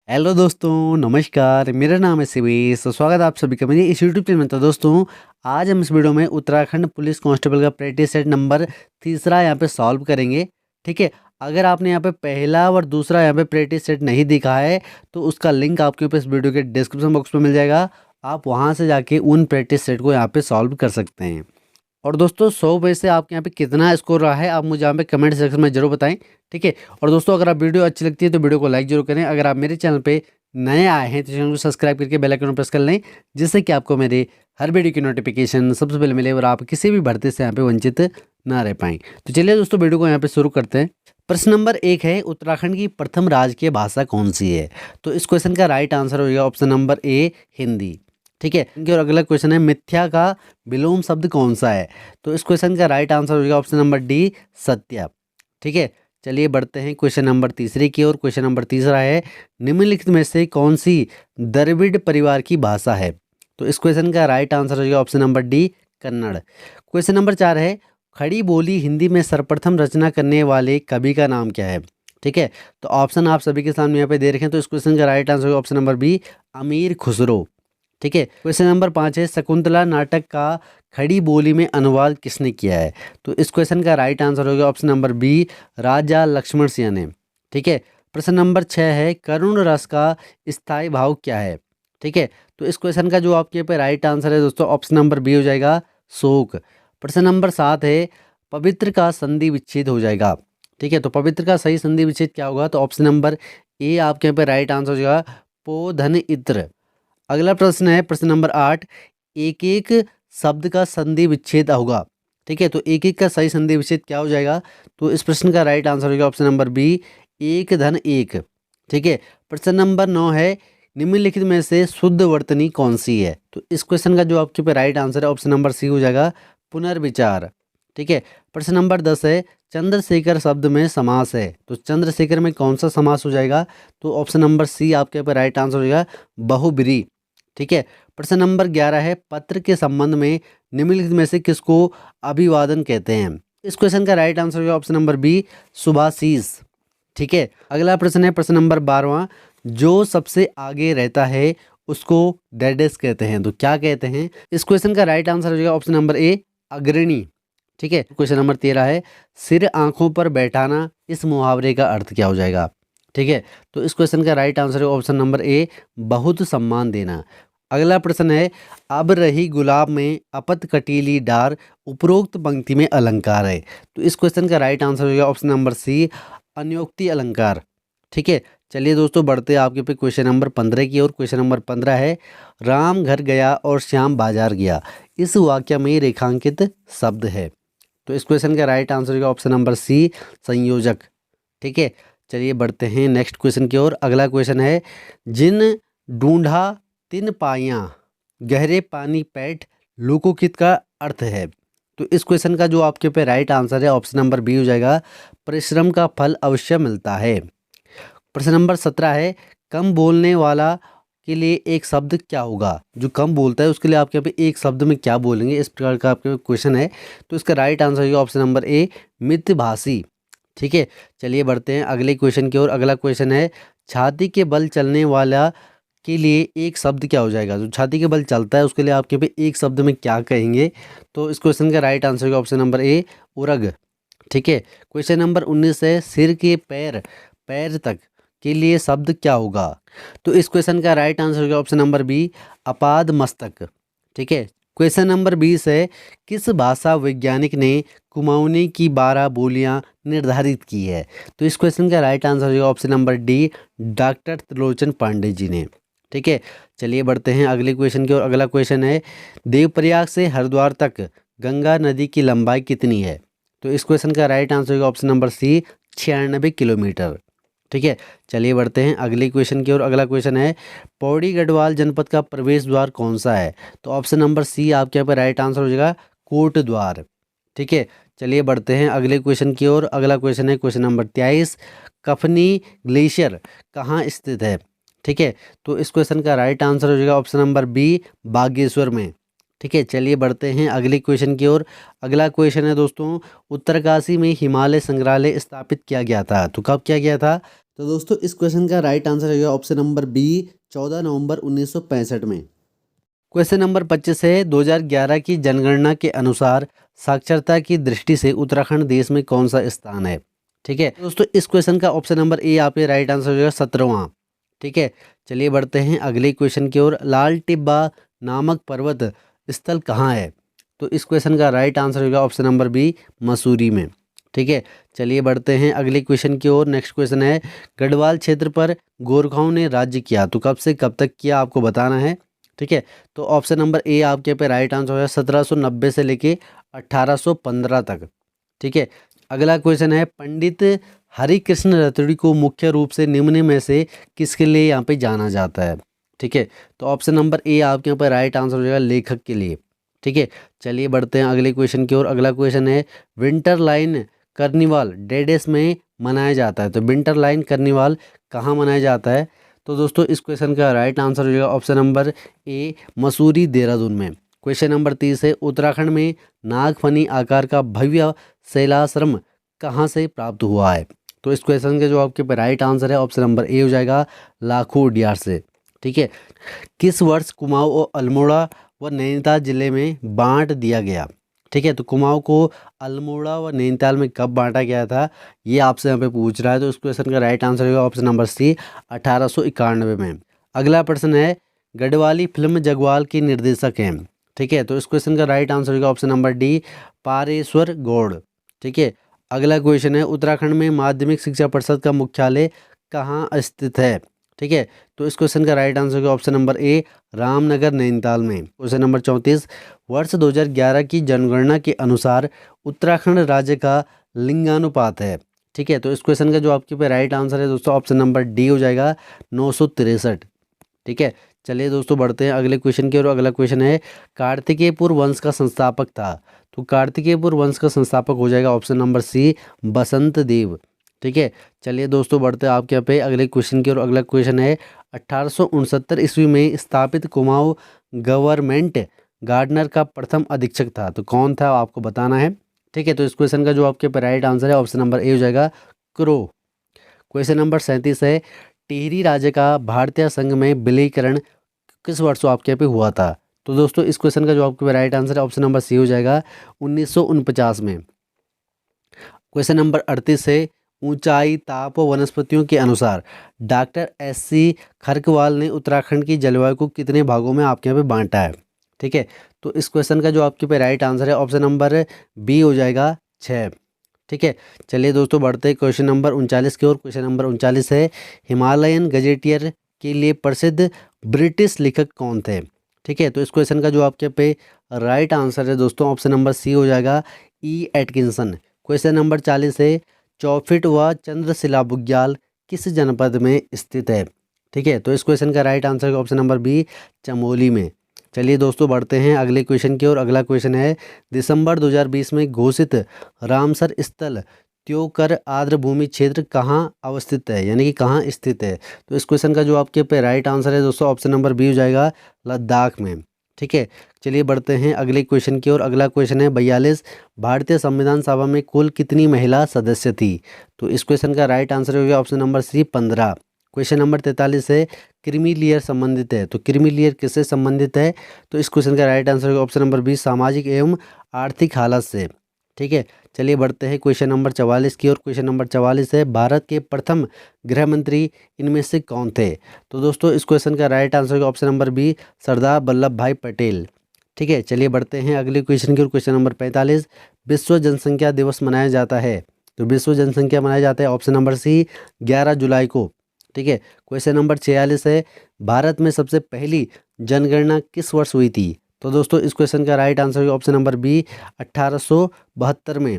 Hello दोस्तों, नमस्कार। मेरा नाम है शिवेश। तो स्वागत है आप सभी का मेरे इस यूट्यूब चैनल में। तो दोस्तों, आज हम इस वीडियो में उत्तराखंड पुलिस कांस्टेबल का प्रैक्टिस सेट नंबर तीसरा यहाँ पे सॉल्व करेंगे। ठीक है। अगर आपने यहाँ पे पहला और दूसरा यहाँ पे प्रैक्टिस सेट नहीं दिखा है तो उसका लिंक आपके ऊपर इस वीडियो के डिस्क्रिप्शन बॉक्स में मिल जाएगा। आप वहाँ से जाके उन प्रैक्टिस सेट को यहाँ पे सॉल्व कर सकते हैं। और दोस्तों, 100 में से आपके यहाँ पे कितना स्कोर रहा है आप मुझे यहाँ पे कमेंट सेक्शन में जरूर बताएं। ठीक है। और दोस्तों, अगर आप वीडियो अच्छी लगती है तो वीडियो को लाइक जरूर करें। अगर आप मेरे चैनल पे नए आए हैं तो चैनल को सब्सक्राइब करके बेल आइकन प्रेस कर लें, जिससे कि आपको मेरे हर वीडियो की नोटिफिकेशन सबसे पहले मिले और आप किसी भी भर्ती से यहाँ पे वंचित ना रह पाएँ। तो चलिए दोस्तों, वीडियो को यहाँ पे शुरू करते हैं। प्रश्न नंबर 1 है, उत्तराखंड की प्रथम राजकीय भाषा कौन सी है? तो इस क्वेश्चन का राइट आंसर हो गया ऑप्शन नंबर ए, हिंदी। ठीक है। और अगला क्वेश्चन है, मिथ्या का विलोम शब्द कौन सा है? तो इस क्वेश्चन का राइट आंसर हो जाएगा ऑप्शन नंबर डी, सत्य। ठीक है। चलिए बढ़ते हैं क्वेश्चन नंबर तीसरे की ओर। क्वेश्चन नंबर तीसरा है, निम्नलिखित में से कौन सी द्रविड़ परिवार की भाषा है? तो इस क्वेश्चन का राइट आंसर हो जाएगा option number D, Kannada. Question number 4 है, खड़ी बोली हिंदी में सर्वप्रथम रचना करने वाले कवि का नाम क्या है? ठीक है। तो ऑप्शन आप सभी के सामने यहाँ पे दे रखे हैं। तो इस क्वेश्चन का राइट आंसर होगा ऑप्शन नंबर बी, अमीर खुसरो। ठीक है। क्वेश्चन नंबर 5 है, शकुंतला नाटक का खड़ी बोली में अनुवाद किसने किया है? तो इस क्वेश्चन का राइट आंसर होगा ऑप्शन नंबर बी, राजा लक्ष्मण सिंह ने। ठीक है। प्रश्न नंबर 6 है, करुण रस का स्थायी भाव क्या है? ठीक है। तो इस क्वेश्चन का जो आपके पे राइट आंसर है दोस्तों, ऑप्शन नंबर बी हो जाएगा, शोक। प्रश्न नंबर 7 है, पवित्र का संधि विच्छेद हो जाएगा। ठीक है। तो पवित्र का सही संधि विच्छेद क्या होगा? तो ऑप्शन नंबर ए आपके यहाँ पे राइट आंसर हो जाएगा, पो धन इत्र। अगला प्रश्न है प्रश्न नंबर 8, एक एक शब्द का संधि विच्छेद होगा। ठीक है। तो एक एक का सही संधि विच्छेद क्या हो जाएगा? तो इस प्रश्न का राइट आंसर होगा ऑप्शन नंबर बी, एक धन एक। ठीक है। प्रश्न नंबर 9 है, निम्नलिखित में से शुद्ध वर्तनी कौन सी है? तो इस क्वेश्चन का जो आपके पे राइट आंसर है ऑप्शन नंबर सी हो जाएगा, पुनर्विचार। ठीक है। प्रश्न नंबर 10 है, चंद्रशेखर शब्द में समास है। तो चंद्रशेखर में कौन सा समास हो जाएगा? तो ऑप्शन नंबर सी आपके पे राइट आंसर हो जाएगा, बहुब्री। ठीक है। प्रश्न नंबर 11 है, पत्र के संबंध में निम्नलिखित में से किसको अभिवादन कहते हैं? इस क्वेश्चन का राइट आंसर होगा ऑप्शन नंबर बी, शुभाशीष। ठीक है। अगला प्रश्न है प्रश्न नंबर 12वां, जो सबसे आगे रहता है उसको डेडेस कहते हैं। तो क्या कहते हैं? इस क्वेश्चन का राइट आंसर हो जाएगा ऑप्शन नंबर ए, अग्रणी। ठीक है। क्वेश्चन नंबर 13 है, सिर आंखों पर बैठाना, इस मुहावरे का अर्थ क्या हो जाएगा? ठीक है। तो इस क्वेश्चन का राइट आंसर है ऑप्शन नंबर ए, बहुत सम्मान देना। अगला प्रश्न है, अब रही गुलाब में अपत कटीली डार, उपरोक्त पंक्ति में अलंकार है। तो इस क्वेश्चन का राइट आंसर होगा ऑप्शन नंबर सी, अन्योक्ति अलंकार। ठीक है। चलिए दोस्तों, बढ़ते हैं आपके पे क्वेश्चन नंबर 15 की ओर। क्वेश्चन नंबर 15 है, राम घर गया और श्याम बाजार गया, इस वाक्य में रेखांकित शब्द है। तो इस क्वेश्चन का राइट आंसर होगा ऑप्शन नंबर सी, संयोजक। ठीक है। चलिए बढ़ते हैं नेक्स्ट क्वेश्चन की ओर। अगला क्वेश्चन है, जिन ढूंढा तिन पाइयाँ, गहरे पानी पैठ, लोकोकित का अर्थ है। तो इस क्वेश्चन का जो आपके पे राइट आंसर है ऑप्शन नंबर बी हो जाएगा, परिश्रम का फल अवश्य मिलता है। प्रश्न नंबर 17 है, कम बोलने वाला के लिए एक शब्द क्या होगा? जो कम बोलता है उसके लिए आपके यहाँ पे एक शब्द में क्या बोलेंगे, इस प्रकार का आपके क्वेश्चन है। तो इसका राइट आंसर होगा ऑप्शन नंबर ए, मितभाषी। ठीक है। चलिए बढ़ते हैं अगले क्वेश्चन की ओर। अगला क्वेश्चन है, छाती के बल चलने वाला के लिए एक शब्द क्या हो जाएगा? जो छाती के बल चलता है उसके लिए आपके पे एक शब्द में क्या कहेंगे? तो इस क्वेश्चन का राइट आंसर होगा ऑप्शन नंबर ए, उरग। ठीक है। क्वेश्चन नंबर 19 है, सिर के पैर पैर तक के लिए शब्द क्या होगा? तो इस क्वेश्चन का राइट आंसर होगा ऑप्शन नंबर बी, अपाद मस्तक। ठीक है। क्वेश्चन नंबर 20 है, किस भाषा वैज्ञानिक ने कुमाऊनी की 12 बोलियां निर्धारित की है? तो इस क्वेश्चन का राइट आंसर होगा option number D, doctor Trilochan Pandey ji ने। ठीक है। चलिए बढ़ते हैं अगले क्वेश्चन की ओर। अगला क्वेश्चन है, देवप्रयाग से हरिद्वार तक गंगा नदी की लंबाई कितनी है? तो इस क्वेश्चन का राइट आंसर होगा ऑप्शन नंबर सी, 96 किलोमीटर। ठीक है। चलिए बढ़ते हैं अगले क्वेश्चन की ओर। अगला क्वेश्चन है, पौड़ी गढ़वाल जनपद का प्रवेश द्वार कौन सा है? तो ऑप्शन नंबर सी आपके यहाँ पर राइट आंसर हो जाएगा, कोट द्वार। ठीक है। चलिए बढ़ते हैं अगले क्वेश्चन की ओर। अगला क्वेश्चन है क्वेश्चन नंबर 23, कफनी ग्लेशियर कहाँ स्थित है? ठीक है। तो इस क्वेश्चन का राइट आंसर हो जाएगा ऑप्शन नंबर बी, बागेश्वर में। ठीक है। चलिए बढ़ते हैं अगले क्वेश्चन की ओर। अगला क्वेश्चन है दोस्तों, उत्तरकाशी में हिमालय संग्रहालय स्थापित किया गया था। तो कब किया गया था? तो दोस्तों इस क्वेश्चन का राइट आंसर होगा ऑप्शन नंबर बी 14 नवंबर 1965 में। क्वेश्चन नंबर 25 है 2011 की जनगणना के अनुसार साक्षरता की दृष्टि से उत्तराखंड देश में कौन सा स्थान है। ठीक है दोस्तों, इस क्वेश्चन का ऑप्शन नंबर ए आपके राइट आंसर होगा 17वां। ठीक है, चलिए बढ़ते हैं अगले क्वेश्चन की ओर। लाल टिब्बा नामक पर्वत स्थल कहाँ है। तो इस क्वेश्चन का राइट आंसर होगा ऑप्शन नंबर बी मसूरी में। ठीक है, चलिए बढ़ते हैं अगले क्वेश्चन की ओर। नेक्स्ट क्वेश्चन है गढ़वाल क्षेत्र पर गोरखाओं ने राज्य किया तो कब से कब तक किया, आपको बताना है। ठीक है, तो ऑप्शन नंबर ए आपके पे राइट आंसर होगा 1790 से लेके 1815 तक। ठीक है, अगला क्वेश्चन है पंडित हरिकृष्ण रतुड़ी को मुख्य रूप से निम्न में से किसके लिए यहाँ पे जाना जाता है। ठीक है, तो ऑप्शन नंबर ए आपके यहाँ पर राइट आंसर हो जाएगा लेखक के लिए। ठीक है, चलिए बढ़ते हैं अगले क्वेश्चन की ओर। अगला क्वेश्चन है विंटर लाइन कार्निवाल डेडेस में मनाया जाता है। तो विंटर लाइन कार्निवाल कहाँ मनाया जाता है। तो दोस्तों इस क्वेश्चन का राइट आंसर हो जाएगा option number A Mussoorie Dehradun में। क्वेश्चन नंबर 30 है उत्तराखंड में नागफनी आकार का भव्य शैलाश्रम कहाँ से प्राप्त हुआ है। तो इस क्वेश्चन के जो आपके राइट आंसर है ऑप्शन नंबर ए हो जाएगा लाखों उडियार से। ठीक है, किस वर्ष कुमाऊं और अल्मोड़ा व नैनीताल जिले में बांट दिया गया। ठीक है, तो कुमाऊं को अल्मोड़ा व नैनीताल में कब बांटा गया था, ये आपसे यहाँ पे पूछ रहा है। तो इस क्वेश्चन का राइट आंसर होगा ऑप्शन नंबर सी 1891 में। अगला प्रश्न है गढ़वाली फिल्म जगवाल की निर्देशक हैं। ठीक है, तो इस क्वेश्चन का राइट आंसर होगा option number D Pareshwar Gaur. ठीक है, अगला क्वेश्चन है उत्तराखंड में माध्यमिक शिक्षा परिषद का मुख्यालय कहाँ स्थित है। ठीक है, तो इस क्वेश्चन का राइट आंसर होगा option number A Ramnagar Nainital में। क्वेश्चन नंबर 34 वर्ष 2011 की जनगणना के अनुसार उत्तराखंड राज्य का लिंगानुपात है। ठीक है, तो इस क्वेश्चन का जो आपके पे राइट आंसर है दोस्तों ऑप्शन नंबर डी हो जाएगा 963। ठीक है, चलिए दोस्तों बढ़ते हैं अगले क्वेश्चन की ओर। अगला क्वेश्शन है कार्तिकेयपुर वंश का संस्थापक था। तो कार्तिकेयपुर वंश का संस्थापक हो जाएगा ऑप्शन नंबर सी बसंत देव। ठीक है, चलिए दोस्तों बढ़ते हैं आपके यहाँ पे अगले क्वेश्चन की ओर। अगला क्वेश्चन है 1869 ईस्वी में स्थापित कुमाऊं गवर्नमेंट गार्डनर का प्रथम अधीक्षक था। तो कौन था आपको बताना है। ठीक है, तो इस क्वेश्चन का जो आपके पे राइट आंसर है ऑप्शन नंबर ए हो जाएगा क्रो। क्वेश्चन नंबर 37 है टिहरी राज्य का भारतीय संघ में विलीकरण किस वर्ष आपके यहाँ पे हुआ था। तो दोस्तों इस क्वेश्चन का जो आपके राइट आंसर है ऑप्शन नंबर सी हो जाएगा 1949 में। क्वेश्चन नंबर 38 है ऊंचाई ताप व वनस्पतियों के अनुसार डॉक्टर एस.सी. खरकवाल ने उत्तराखंड की जलवायु को कितने भागों में आपके यहाँ पे बांटा है। ठीक है, तो इस क्वेश्चन का जो आपके पे राइट आंसर है ऑप्शन नंबर बी हो जाएगा 6। ठीक है, चलिए दोस्तों बढ़ते हैं क्वेश्चन नंबर 39 की ओर। क्वेश्चन नंबर 39 है हिमालयन गजेटियर के लिए प्रसिद्ध ब्रिटिश लेखक कौन थे। ठीक है, तो इस क्वेश्चन का जो आपके पे राइट आंसर है दोस्तों ऑप्शन नंबर सी हो जाएगा ई एटकिंसन। क्वेश्चन नंबर 40 है चौफिट व चंद्रशिला बुग्याल किस जनपद में स्थित है। ठीक है, तो इस क्वेश्चन का right answer option number B Chamoli में। चलिए दोस्तों बढ़ते हैं अगले क्वेश्चन की ओर। अगला क्वेश्चन है दिसंबर 2020 में घोषित रामसर स्थल त्योकर आर्द्र भूमि क्षेत्र कहाँ अवस्थित है, यानी कि कहाँ स्थित है। तो इस क्वेश्चन का जो आपके पे राइट आंसर है दोस्तों ऑप्शन नंबर बी हो जाएगा लद्दाख में। ठीक है, चलिए बढ़ते हैं अगले क्वेश्चन की ओर। अगला क्वेश्चन है 42 भारतीय संविधान सभा में कुल कितनी महिला सदस्य थी। तो इस क्वेश्चन का राइट आंसर हो गया option number C 15। Question number 43 है क्रीमी लेयर संबंधित है। तो क्रीमी लेयर किससे संबंधित है। तो इस क्वेश्चन का राइट आंसर होगा ऑप्शन नंबर बी सामाजिक एवं आर्थिक हालत से। ठीक है, चलिए बढ़ते हैं क्वेश्चन नंबर 44 की ओर। क्वेश्चन नंबर 44 है भारत के प्रथम गृह मंत्री इनमें से कौन थे। तो दोस्तों इस क्वेश्चन का राइट आंसर होगा option number B Sardar Vallabh भाई पटेल। ठीक है, चलिए बढ़ते हैं अगले क्वेश्चन की ओर। क्वेश्चन नंबर 45 विश्व जनसंख्या दिवस मनाया जाता है। तो विश्व जनसंख्या मनाया जाता है ऑप्शन नंबर सी 11 जुलाई को। ठीक है, क्वेश्चन नंबर 46 है भारत में सबसे पहली जनगणना किस वर्ष हुई थी। तो दोस्तों इस क्वेश्चन का राइट आंसर होगा ऑप्शन नंबर बी 1872 में।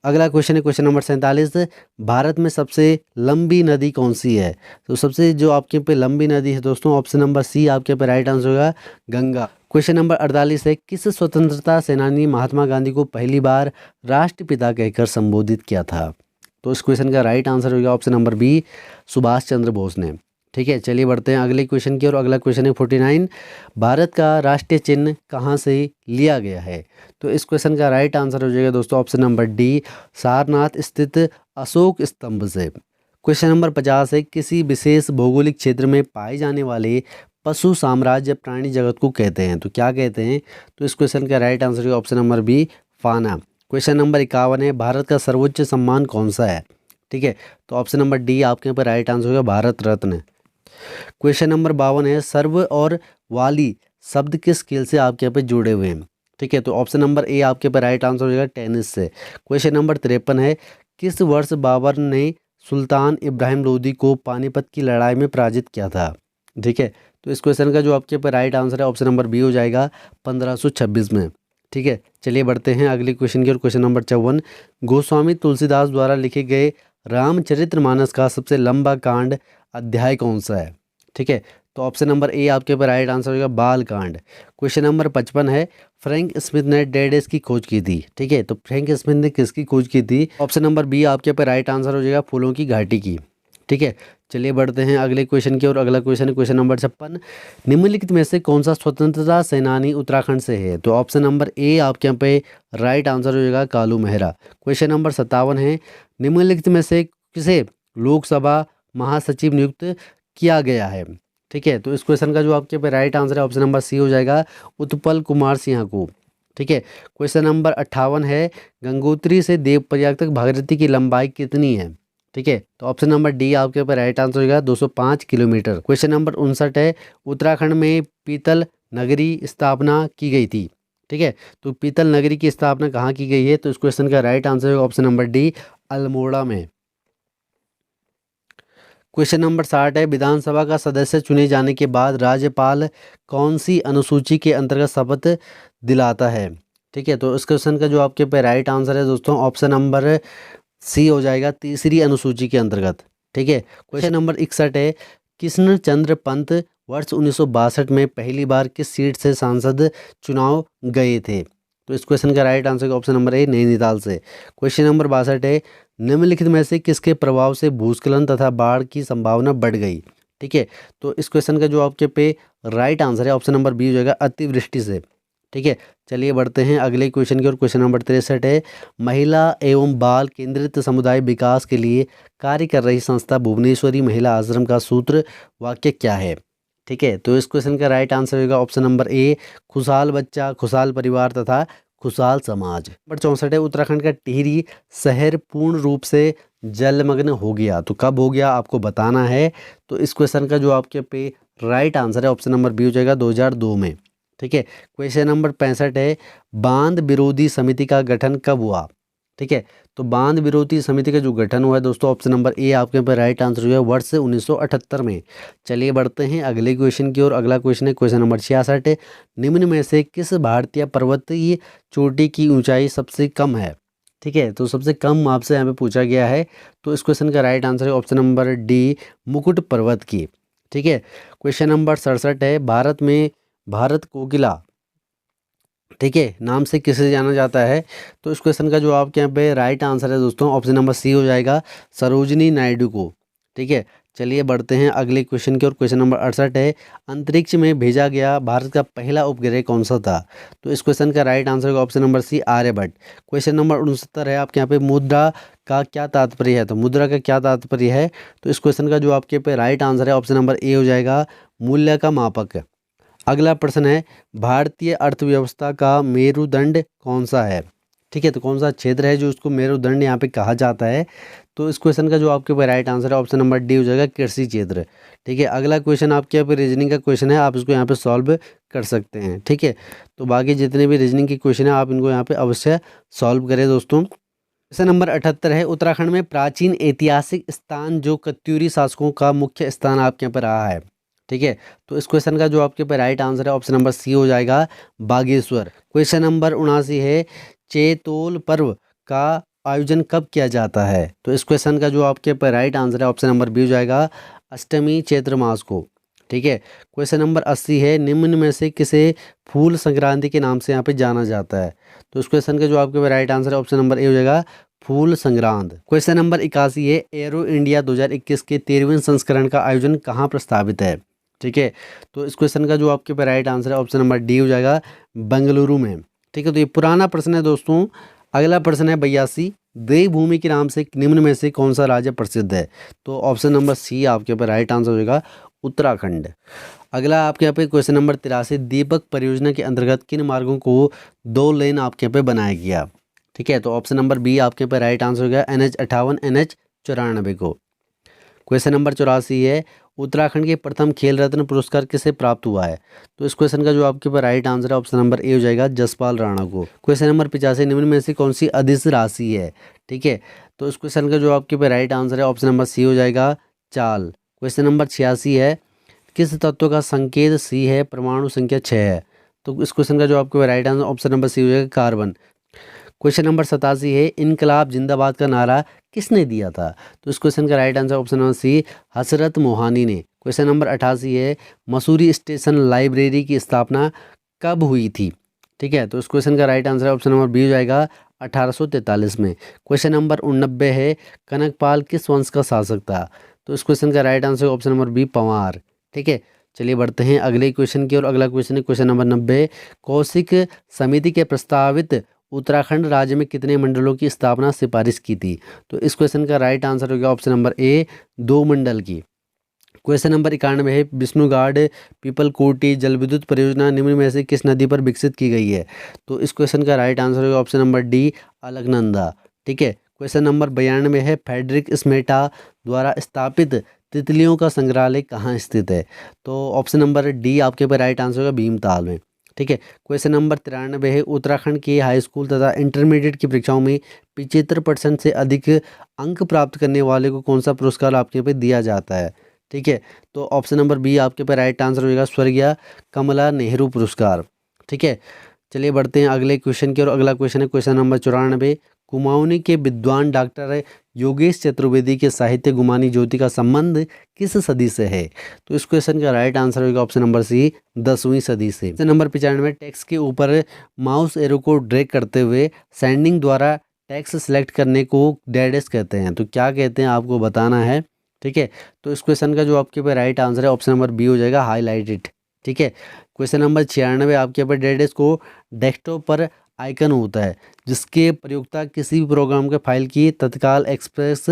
अगला क्वेश्चन है क्वेश्चन नंबर 47 भारत में सबसे लंबी नदी कौन सी है। तो सबसे जो आपके पे लंबी नदी है दोस्तों ऑप्शन नंबर सी आपके पे राइट आंसर होगा गंगा। क्वेश्चन नंबर 48 है किस स्वतंत्रता सेनानी महात्मा गांधी को पहली बार राष्ट्रपिता कहकर संबोधित किया था। तो इस क्वेश्चन का राइट आंसर होगा option number B Subhash Chandra Bose ने। ठीक है, चलिए बढ़ते हैं अगले क्वेश्चन की ओर। अगला क्वेश्चन है 49 भारत का राष्ट्रीय चिन्ह कहाँ से लिया गया है। तो इस क्वेश्चन का राइट आंसर हो जाएगा दोस्तों ऑप्शन नंबर डी सारनाथ स्थित अशोक स्तंभ से। क्वेश्चन नंबर 50 है, किसी विशेष भौगोलिक क्षेत्र में पाए जाने वाले पशु साम्राज्य प्राणी जगत को कहते हैं? तो क्या कहते हैं? तो इस क्वेश्चन का राइट आंसर है ऑप्शन नंबर बी, फाना। क्वेश्चन नंबर 51 है, भारत का सर्वोच्च सम्मान कौन सा है? ठीक है, तो ऑप्शन नंबर डी आपके यहाँ पर राइट आंसर होगा भारत रत्न। क्वेश्चन नंबर 52 है, सर्व और वाली शब्द किस खेल से आपके यहाँ पे जुड़े हुए हैं? ठीक है, तो ऑप्शन नंबर ए आपके पर राइट आंसर हो जाएगा टेनिस से। क्वेश्चन नंबर 53 है, किस वर्ष बाबर ने सुल्तान इब्राहिम लोदी को पानीपत की लड़ाई में पराजित किया था? ठीक है, तो इस क्वेश्चन का जो आपके पर राइट आंसर है ऑप्शन नंबर बी हो जाएगा 1526 में। ठीक है, चलिए बढ़ते हैं अगले क्वेश्चन की ओर। क्वेश्चन नंबर 54, गोस्वामी तुलसीदास द्वारा लिखे गए रामचरितमानस का सबसे लंबा कांड अध्याय कौन सा है? ठीक है, तो ऑप्शन नंबर ए आपके पर राइट आंसर होगा बाल कांड। क्वेश्चन नंबर 55 है, फ्रैंक स्मिथ ने डेडेस की खोज की थी। ठीक है, तो फ्रैंक स्मिथ ने किसकी खोज की थी? ऑप्शन नंबर बी आपके पर राइट आंसर हो जाएगा फूलों की घाटी की। ठीक है, चलिए बढ़ते हैं अगले क्वेश्चन की ओर। अगला क्वेश्चन है क्वेश्चन नंबर 56, निम्नलिखित में से कौन सा स्वतंत्रता सेनानी उत्तराखंड से है? तो ऑप्शन नंबर ए आपके यहाँ पे राइट आंसर हो जाएगा कालू मेहरा। क्वेश्चन नंबर 57 है, निम्नलिखित में से किसे लोकसभा महासचिव नियुक्त किया गया है? ठीक है, तो इस क्वेश्चन का जो आपके पे राइट आंसर है ऑप्शन नंबर सी हो जाएगा उत्पल कुमार सिंह को। ठीक है, क्वेश्चन नंबर 58 है, गंगोत्री से देवप्रयाग तक भागीरथी की लंबाई कितनी है? ठीक है, तो ऑप्शन नंबर डी आपके ऊपर राइट आंसर होगा 205 किलोमीटर। क्वेश्चन नंबर 59 है, उत्तराखंड में पीतल नगरी स्थापना की गई थी। ठीक है, तो पीतल नगरी की स्थापना कहाँ की गई है? तो इस क्वेश्चन का राइट आंसर होगा ऑप्शन नंबर डी अल्मोड़ा में। क्वेश्चन नंबर 60 है, विधानसभा का सदस्य चुने जाने के बाद राज्यपाल कौन सी अनुसूची के अंतर्गत शपथ दिलाता है? ठीक है, तो इस क्वेश्चन का जो आपके पे राइट आंसर है दोस्तों ऑप्शन नंबर सी हो जाएगा तीसरी अनुसूची के अंतर्गत। ठीक है, क्वेश्चन नंबर 61 है, कृष्ण चंद्र पंत वर्ष 1962 में पहली बार किस सीट से सांसद चुनाव गए थे? तो इस क्वेश्चन का right answer option number A Nainital से। क्वेश्चन नंबर 62 है, निम्नलिखित में से किसके प्रभाव से भूस्खलन तथा बाढ़ की संभावना बढ़ गई? ठीक है, तो इस क्वेश्चन का जो आपके पे राइट आंसर है ऑप्शन नंबर बी हो जाएगा अतिवृष्टि से। ठीक है, चलिए बढ़ते हैं अगले क्वेश्चन की ओर। क्वेश्चन नंबर 63 है, महिला एवं बाल केंद्रित समुदाय विकास के लिए कार्य कर रही संस्था भुवनेश्वरी महिला आश्रम का सूत्र वाक्य क्या है? ठीक है, तो इस क्वेश्चन का राइट आंसर होगा ऑप्शन नंबर ए खुशहाल बच्चा, खुशहाल परिवार तथा खुशहाल समाज। नंबर 64 है, उत्तराखंड का टिहरी शहर पूर्ण रूप से जलमग्न हो गया। तो कब हो गया आपको बताना है। तो इस क्वेश्चन का जो आपके पे राइट आंसर है ऑप्शन नंबर बी हो जाएगा 2002 में। ठीक है, क्वेश्चन नंबर 65 है, बांध विरोधी समिति का गठन कब हुआ? ठीक है, तो बांध विरोधी समिति का जो गठन हुआ है दोस्तों ऑप्शन नंबर ए आपके यहाँ पर राइट आंसर हुआ है वर्ष 1978 में। चलिए बढ़ते हैं अगले क्वेश्चन की ओर। अगला क्वेश्चन है क्वेश्चन नंबर 66 है, निम्न में से किस भारतीय पर्वतीय चोटी की ऊंचाई सबसे कम है? ठीक है, तो सबसे कम आपसे यहाँ पे पूछा गया है। तो इस क्वेश्चन का राइट आंसर है ऑप्शन नंबर डी मुकुट पर्वत की। ठीक है, क्वेश्चन नंबर 67 है, भारत में भारत कोकिला ठीक है नाम से किसे जाना जाता है? तो इस क्वेश्चन का जो आपके यहाँ पे राइट आंसर है दोस्तों ऑप्शन नंबर सी हो जाएगा सरोजिनी नायडू को। ठीक है, चलिए बढ़ते हैं अगले क्वेश्चन की ओर। क्वेश्चन नंबर 68 है, अंतरिक्ष में भेजा गया भारत का पहला उपग्रह कौन सा था? तो इस क्वेश्चन का राइट आंसर होगा option number C Aryabhatta. Question number 69 है, आपके यहाँ पे मुद्रा का क्या तात्पर्य है? तो मुद्रा का क्या तात्पर्य है? तो इस क्वेश्चन का जो आपके पे राइट आंसर है ऑप्शन नंबर ए हो जाएगा मूल्य का मापक। अगला प्रश्न है, भारतीय अर्थव्यवस्था का मेरुदंड कौन सा है? ठीक है, तो कौन सा क्षेत्र है जो उसको मेरुदंड यहाँ पे कहा जाता है? तो इस क्वेश्चन का जो आपके ऊपर राइट आंसर है ऑप्शन नंबर डी हो जाएगा कृषि क्षेत्र। ठीक है, अगला क्वेश्चन आपके यहाँ पे रीजनिंग का क्वेश्चन है, आप इसको यहाँ पे सॉल्व कर सकते हैं। ठीक है, तो बाकी जितने भी रीजनिंग के क्वेश्चन है आप इनको यहाँ पे अवश्य सॉल्व करें दोस्तों। क्वेश्चन नंबर 78 है, उत्तराखंड में प्राचीन ऐतिहासिक स्थान जो कत्यूरी शासकों का मुख्य स्थान आपके यहाँ पर रहा है। ठीक है, तो इस क्वेश्चन का जो आपके पे राइट आंसर है ऑप्शन नंबर सी हो जाएगा बागेश्वर। क्वेश्चन नंबर 79 है, चैतोल पर्व का आयोजन कब किया जाता है? तो इस क्वेश्चन का जो आपके पे राइट आंसर है ऑप्शन नंबर बी हो जाएगा अष्टमी चैत्र मास को। ठीक है, क्वेश्चन नंबर 80 है, निम्न में से किसे फूल संक्रांति के नाम से यहाँ पे जाना जाता है? तो इस क्वेश्चन का जो आपके पे राइट आंसर है ऑप्शन नंबर ए हो जाएगा फूल संक्रांत। क्वेश्चन नंबर 81 है, एरो इंडिया 2021 के 13वें संस्करण का आयोजन कहाँ प्रस्तावित है? ठीक है, तो इस क्वेश्चन का जो आपके पे राइट आंसर है ऑप्शन नंबर डी हो जाएगा बेंगलुरु में। ठीक है, तो ये पुराना प्रश्न है दोस्तों। अगला प्रश्न है 82, देवभूमि के नाम से निम्न में से कौन सा राज्य प्रसिद्ध है? तो ऑप्शन नंबर सी आपके ऊपर राइट आंसर हो जाएगा उत्तराखंड। अगला आपके यहाँ पे क्वेश्चन नंबर 83, दीपक परियोजना के अंतर्गत किन मार्गों को 2 लेन आपके यहाँ पे बनाया गया? ठीक है, तो ऑप्शन नंबर बी आपके यहाँ पे राइट आंसर हो गया NH58 NH94 को। क्वेश्चन नंबर 84 है, उत्तराखंड के प्रथम खेल रत्न पुरस्कार किसे प्राप्त हुआ है? तो इस क्वेश्चन का जो आपके ऊपर राइट आंसर है ऑप्शन नंबर ए हो जाएगा जसपाल राणा को। क्वेश्चन नंबर 85, निम्न में से कौन सी अदिश राशि है? ठीक है, तो इस क्वेश्चन का जो आपके ऊपर राइट आंसर है ऑप्शन नंबर सी हो जाएगा चाल। क्वेश्चन नंबर 86 है, किस तत्व का संकेत सी है, परमाणु संख्या 6 है? तो इस क्वेश्चन का जो आपके right answer option number C हो जाएगा कार्बन। क्वेश्चन नंबर 87 है, इनकलाब जिंदाबाद का नारा किसने दिया था? तो इस क्वेश्चन का right answer option number C Hasrat Mohani ने। क्वेश्चन नंबर 88 है, मसूरी स्टेशन लाइब्रेरी की स्थापना कब हुई थी? ठीक है, तो इस क्वेश्चन का right answer option number B हो जाएगा 1843 में। क्वेश्चन नंबर 89 है, कनकपाल किस वंश का शासक था? तो इस क्वेश्चन का right answer option number B Panwar. ठीक है, चलिए बढ़ते हैं अगले क्वेश्चन की और अगला क्वेश्चन है क्वेश्चन नंबर 90, कौशिक समिति के प्रस्तावित उत्तराखंड राज्य में कितने मंडलों की स्थापना सिफारिश की थी? तो इस क्वेश्चन का राइट आंसर हो गया ऑप्शन नंबर ए 2 मंडल की। क्वेश्चन नंबर 91 है, विष्णुगाड पीपल कोटी जल विद्युत परियोजना निम्न में से किस नदी पर विकसित की गई है? तो इस क्वेश्चन का राइट आंसर होगा ऑप्शन नंबर डी अलकनंदा। ठीक है, क्वेश्चन नंबर 92 है, फ्रेडरिक स्मेटा द्वारा स्थापित तितलियों का संग्रहालय कहाँ स्थित है? तो ऑप्शन नंबर डी आपके पर राइट आंसर होगा भीमताल में। ठीक है, क्वेश्चन नंबर 93 है, उत्तराखंड के हाई स्कूल तथा इंटरमीडिएट की परीक्षाओं में 75% से अधिक अंक प्राप्त करने वाले को कौन सा पुरस्कार आपके पे दिया जाता है? ठीक है, तो ऑप्शन नंबर बी आपके पे राइट आंसर हो जाएगा स्वर्गीय कमला नेहरू पुरस्कार। ठीक है, चलिए बढ़ते हैं अगले क्वेश्चन की और अगला क्वेश्चन है क्वेश्चन नंबर 94, कुमाऊनी के विद्वान डॉक्टर योगेश चतुर्वेदी के साहित्य गुमानी ज्योति का संबंध किस सदी से है? तो इस क्वेश्चन का राइट आंसर होगा ऑप्शन नंबर सी 10वीं सदी से। क्वेश्चन नंबर 95, टेक्स्ट के ऊपर माउस एरो को ड्रैग करते हुए सेंडिंग द्वारा टेक्स्ट सेलेक्ट करने को डैडेस कहते हैं, तो क्या कहते हैं आपको बताना है। ठीक है, तो इस क्वेश्चन का जो आपके पास राइट आंसर है ऑप्शन नंबर बी हो जाएगा हाईलाइटेड। ठीक है, क्वेश्चन नंबर 96, आपके पास डैडेस को डेस्कटॉप पर आइकन होता है जिसके प्रयोक्ता किसी भी प्रोग्राम के फाइल की तत्काल एक्सेस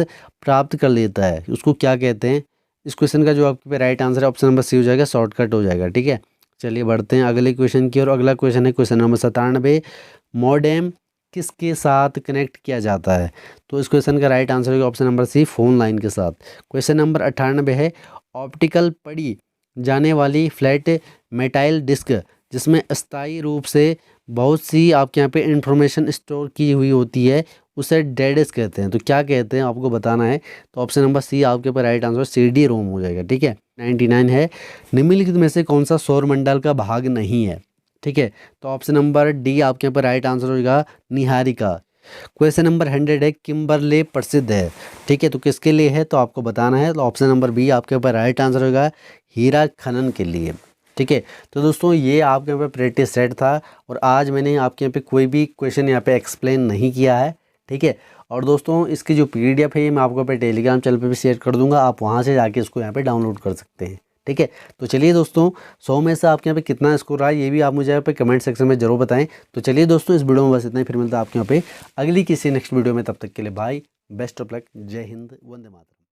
प्राप्त कर लेता है, उसको क्या कहते हैं? इस क्वेश्चन का जो आपके पे राइट आंसर है ऑप्शन नंबर सी हो जाएगा शॉर्टकट हो जाएगा। ठीक है, चलिए बढ़ते हैं अगले क्वेश्चन की और अगला क्वेश्चन है क्वेश्चन नंबर 97, मॉडेम किसके साथ कनेक्ट किया जाता है? तो इस क्वेश्चन का राइट आंसर होगा option number C phone line के साथ। क्वेश्चन नंबर 98 है, ऑप्टिकल पड़ी जाने वाली फ्लैट मेटाइल डिस्क जिसमें अस्थायी रूप से बहुत सी आपके यहाँ पे इंफॉर्मेशन स्टोर की हुई होती है उसे डेडिस कहते हैं, तो क्या कहते हैं आपको बताना है। तो ऑप्शन नंबर सी आपके ऊपर राइट आंसर CD रोम हो जाएगा। ठीक है, 99 है, निम्नलिखित में से कौन सा सौर मंडल का भाग नहीं है? ठीक है, तो ऑप्शन नंबर डी आपके यहाँ पर राइट आंसर होगा निहारिका। क्वेश्चन नंबर 100 है, किम्बरले प्रसिद्ध है। ठीक है, तो किसके लिए है तो आपको बताना है। तो ऑप्शन नंबर बी आपके ऊपर राइट आंसर होगा हीरा खनन के लिए। ठीक है, तो दोस्तों ये आपके यहाँ पे प्रैक्टिस सेट था और आज मैंने आपके यहाँ पे कोई भी क्वेश्चन यहाँ पे एक्सप्लेन नहीं किया है। ठीक है, और दोस्तों इसकी जो PDF है ये मैं आपको पे टेलीग्राम चैनल पे भी शेयर कर दूंगा, आप वहाँ से जाके इसको यहाँ पे डाउनलोड कर सकते हैं। ठीक है, तो चलिए दोस्तों 100 में से आपके यहाँ पे कितना स्कोर आया ये भी आप मुझे यहाँ पे कमेंट सेक्शन में जरूर बताएं। तो चलिए दोस्तों इस वीडियो में बस इतना ही, फिर मिलता है आपके यहाँ पे अगली किसी नेक्स्ट वीडियो में, तब तक के लिए बाय, बेस्ट ऑफ लक, जय हिंद, वंदे मातरम।